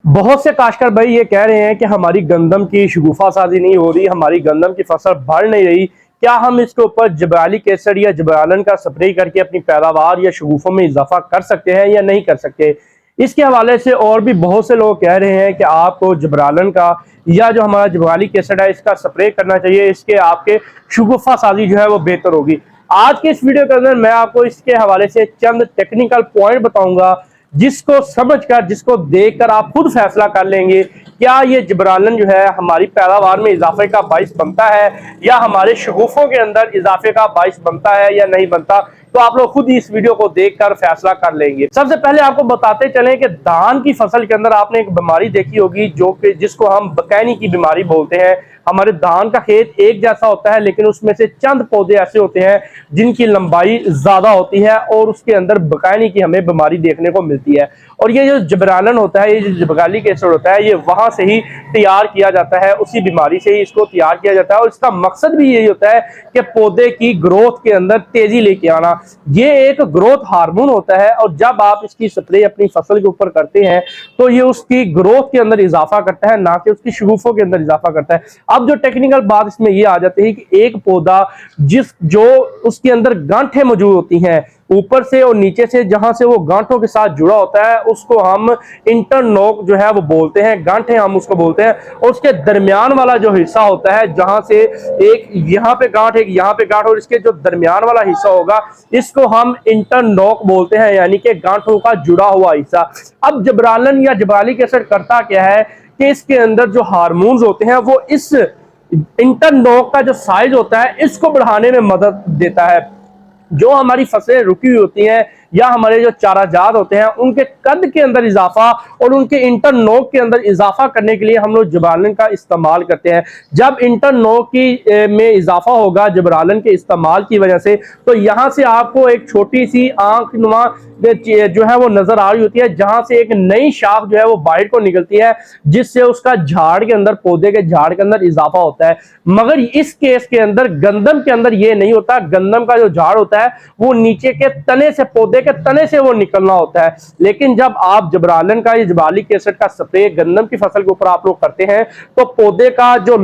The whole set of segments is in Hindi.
बहुत से काश्तकार भाई ये कह रहे हैं कि हमारी गंदम की शगुफा साजी नहीं हो रही, हमारी गंदम की फसल बढ़ नहीं रही। क्या हम इसके ऊपर जबराली केसर या जबरालन का स्प्रे करके अपनी पैदावार या शगुफों में इजाफा कर सकते हैं या नहीं कर सकते? इसके हवाले से और भी बहुत से लोग कह रहे हैं कि आपको जबरालन का या जो हमारा जबराली केसर है इसका स्प्रे करना चाहिए, इसके आपके शगुफा साजी जो है वो बेहतर होगी। आज के इस वीडियो के अंदर मैं आपको इसके हवाले से चंद टेक्निकल पॉइंट बताऊंगा जिसको समझकर, जिसको देखकर आप खुद फैसला कर लेंगे क्या ये जबरालन जो है हमारी पैदावार में इजाफे का बाइस बनता है या हमारे शगुफों के अंदर इजाफे का बाइस बनता है या नहीं बनता। तो आप लोग खुद इस वीडियो को देखकर फैसला कर लेंगे। सबसे पहले आपको बताते चलें कि धान की फसल के अंदर आपने एक बीमारी देखी होगी जो कि जिसको हम बकैनी की बीमारी बोलते हैं। हमारे धान का खेत एक जैसा होता है लेकिन उसमें से चंद पौधे ऐसे होते हैं जिनकी लंबाई ज्यादा होती है और उसके अंदर बकैनी की हमें बीमारी देखने को मिलती है। और ये जो जबरालन होता है, ये जो जबराली केसर होता है, ये वहां से ही तैयार किया जाता है, उसी बीमारी से ही इसको तैयार किया जाता है। और इसका मकसद भी यही होता है कि पौधे की ग्रोथ के अंदर तेजी लेके आना। ये एक ग्रोथ हार्मोन होता है और जब आप इसकी स्प्रे अपनी फसल के ऊपर करते हैं तो ये उसकी ग्रोथ के अंदर इजाफा करता है, ना कि उसकी शगुफों के अंदर इजाफा करता है। अब जो टेक्निकल बात इसमें ये आ जाती है कि एक पौधा जो उसके अंदर गांठें मौजूद होती हैं ऊपर से और नीचे से, जहां से वो गांठों के साथ जुड़ा होता है उसको हम इंटरनोक जो है वो बोलते हैं, गांठें हम उसको बोलते हैं। और उसके दरमियान वाला जो हिस्सा होता है, जहां से एक यहाँ पे गांठ, एक यहाँ पे गांठ, और इसके जो दरमियान वाला हिस्सा होगा इसको हम इंटरनोक बोलते हैं, यानी कि गांठों का जुड़ा हुआ हिस्सा। अब जबरालन या जबराली केसर करता क्या है कि इसके अंदर जो हार्मोन्स होते हैं वो इस इंटरनोक का जो साइज होता है इसको बढ़ाने में मदद देता है। जो हमारी फसलें रुकी हुई होती हैं या हमारे जो चाराजात होते हैं उनके कद के अंदर इजाफा और उनके इंटरनोक के अंदर इजाफा करने के लिए हम लोग जबरालन का इस्तेमाल करते हैं। जब इंटरनोक की में इजाफा होगा जबरालन के इस्तेमाल की वजह से, तो यहां से आपको एक छोटी सी आंख नुमा जो है वो नजर आ रही होती है, जहां से एक नई शाख जो है वो बाहर को निकलती है, जिससे उसका झाड़ के अंदर, पौधे के झाड़ के अंदर इजाफा होता है। मगर इस केस के अंदर गंदम के अंदर ये नहीं होता। गंदम का जो झाड़ होता है वो नीचे के तने से, पौधे के तने से वो निकलना होता है। लेकिन जब आप जबरालन का या जबराली केसर का स्प्रे गंदम की फसल के ऊपर आप लोग करते हैं तो पौधे का जो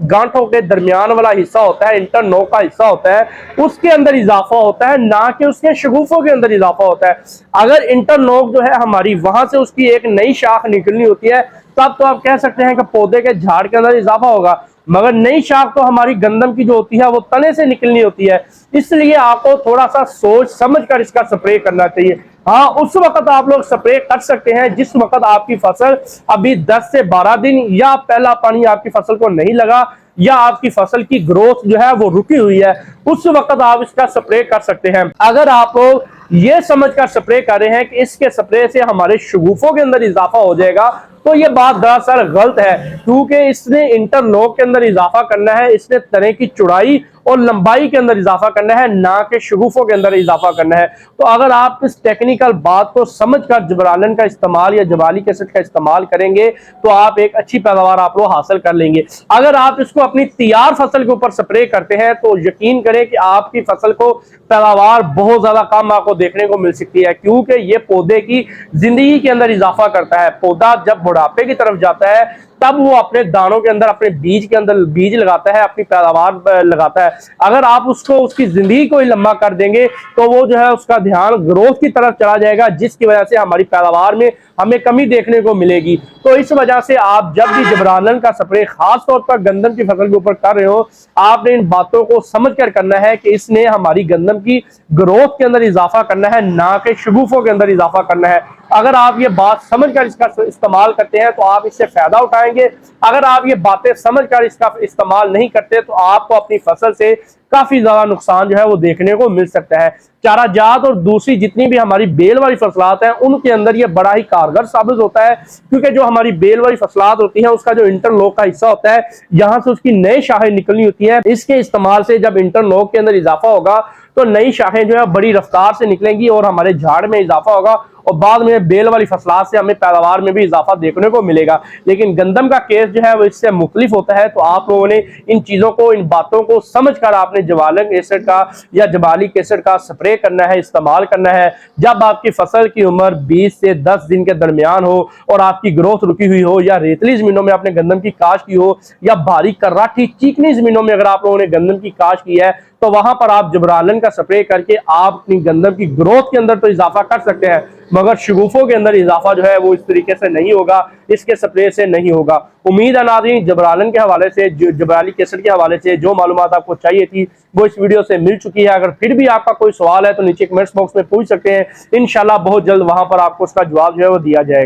गांठों के दरमियान वाला हिस्सा होता है, इंटरनोक का हिस्सा होता है, उसके अंदर इजाफा होता है, ना कि उसके शगुफों के अंदर इजाफा होता है। अगर इंटरनोक जो है हमारी, वहां से उसकी एक नई शाख निकलनी होती है, तब तो आप कह सकते हैं कि पौधे के झाड़ के अंदर इजाफा होगा। मगर नई शाख तो हमारी गंदम की जो होती है वो तने से निकलनी होती है। इसलिए आपको थोड़ा सा सोच समझ कर इसका स्प्रे करना चाहिए। हाँ, उस वक्त आप लोग स्प्रे कर सकते हैं जिस वक्त आपकी फसल अभी 10 से 12 दिन या पहला पानी आपकी फसल को नहीं लगा या आपकी फसल की ग्रोथ जो है वो रुकी हुई है, उस वक्त आप इसका स्प्रे कर सकते हैं। अगर आप लोग ये समझकर स्प्रे कर रहे हैं कि इसके स्प्रे से हमारे शगुफों के अंदर इजाफा हो जाएगा, तो ये बात दरअसल गलत है, क्योंकि इसने इंटरनोक के अंदर इजाफा करना है, इसने तने की चौड़ाई और लंबाई के अंदर इजाफा करना है, ना कि शगुफों के अंदर इजाफा करना है। तो अगर आप इस टेक्निकल बात को समझकर जबरालन का इस्तेमाल या जबराली केसर का इस्तेमाल करेंगे तो आप एक अच्छी पैदावार आप लोग हासिल कर लेंगे। अगर आप इसको अपनी तैयार फसल के ऊपर स्प्रे करते हैं तो यकीन करें कि आपकी फसल को पैदावार बहुत ज्यादा कम आपको देखने को मिल सकती है, क्योंकि ये पौधे की जिंदगी के अंदर इजाफा करता है। पौधा जब बुढ़ापे की तरफ जाता है तब वो अपने दानों के अंदर, अपने बीज के अंदर बीज लगाता है, अपनी पैदावार लगाता है। अगर आप उसको, उसकी जिंदगी को ही लंबा कर देंगे तो वो जो है उसका ध्यान ग्रोथ की तरफ चला जाएगा, जिसकी वजह से हमारी पैदावार में हमें कमी देखने को मिलेगी। तो इस वजह से आप जब भी जबरालन का स्प्रे खास तौर पर गंदम की फसल के ऊपर कर रहे हो, आपने इन बातों को समझ कर करना है कि इसने हमारी गंदम की ग्रोथ के अंदर इजाफा करना है, ना कि शगुफों के अंदर इजाफा करना है। अगर आप ये बात समझकर इसका इस्तेमाल करते हैं तो आप इससे फायदा उठाएंगे। अगर आप ये बातें समझकर इसका इस्तेमाल नहीं करते तो आपको अपनी फसल से काफी ज्यादा नुकसान जो है वो देखने को मिल सकता है। चाराजात और दूसरी जितनी भी हमारी बेल वाली फसलात हैं उनके अंदर ये बड़ा ही कारगर साबित होता है, क्योंकि जो हमारी बेल वाली फसलात होती है उसका जो इंटरनोक का हिस्सा होता है, यहाँ से उसकी नई शाखें निकलनी होती है। इसके इस्तेमाल से जब इंटरनोक के अंदर इजाफा होगा तो नई शाखें जो है बड़ी रफ्तार से निकलेंगी और हमारे झाड़ में इजाफा होगा और बाद में बेल वाली फसलात से हमें पैदावार में भी इजाफा देखने को मिलेगा। लेकिन गंदम का केस जो है वो इससे मुख्तलिफ होता है। तो आप लोगों ने इन चीज़ों को, इन बातों को समझ कर आपने जवालिक एसिड का या जबालिक एसिड का स्प्रे करना है, इस्तेमाल करना है जब आपकी फसल की उम्र 20 से 10 दिन के दरमियान हो और आपकी ग्रोथ रुकी हुई हो, या रेतली जमीनों में आपने गंदम की काश्त की हो, या भारी कर्राठी चीकनी जमीनों में अगर आप लोगों ने गंदम की काश्त की है, तो वहां पर आप जिब्रालन का स्प्रे करके आप अपनी गंदम की ग्रोथ के अंदर तो इजाफा कर सकते हैं, मगर शगुफों के अंदर इजाफा जो है वो इस तरीके से नहीं होगा, इसके स्प्रे से नहीं होगा। उम्मीद है नाज़रीन जिब्रालन के हवाले से, जिब्रालिक एसिड के हवाले से जो मालूमात आपको चाहिए थी वो इस वीडियो से मिल चुकी है। अगर फिर भी आपका कोई सवाल है तो नीचे कमेंट्स बॉक्स में पूछ सकते हैं, इंशाल्लाह बहुत जल्द वहां पर आपको उसका जवाब जो है वो दिया जाएगा।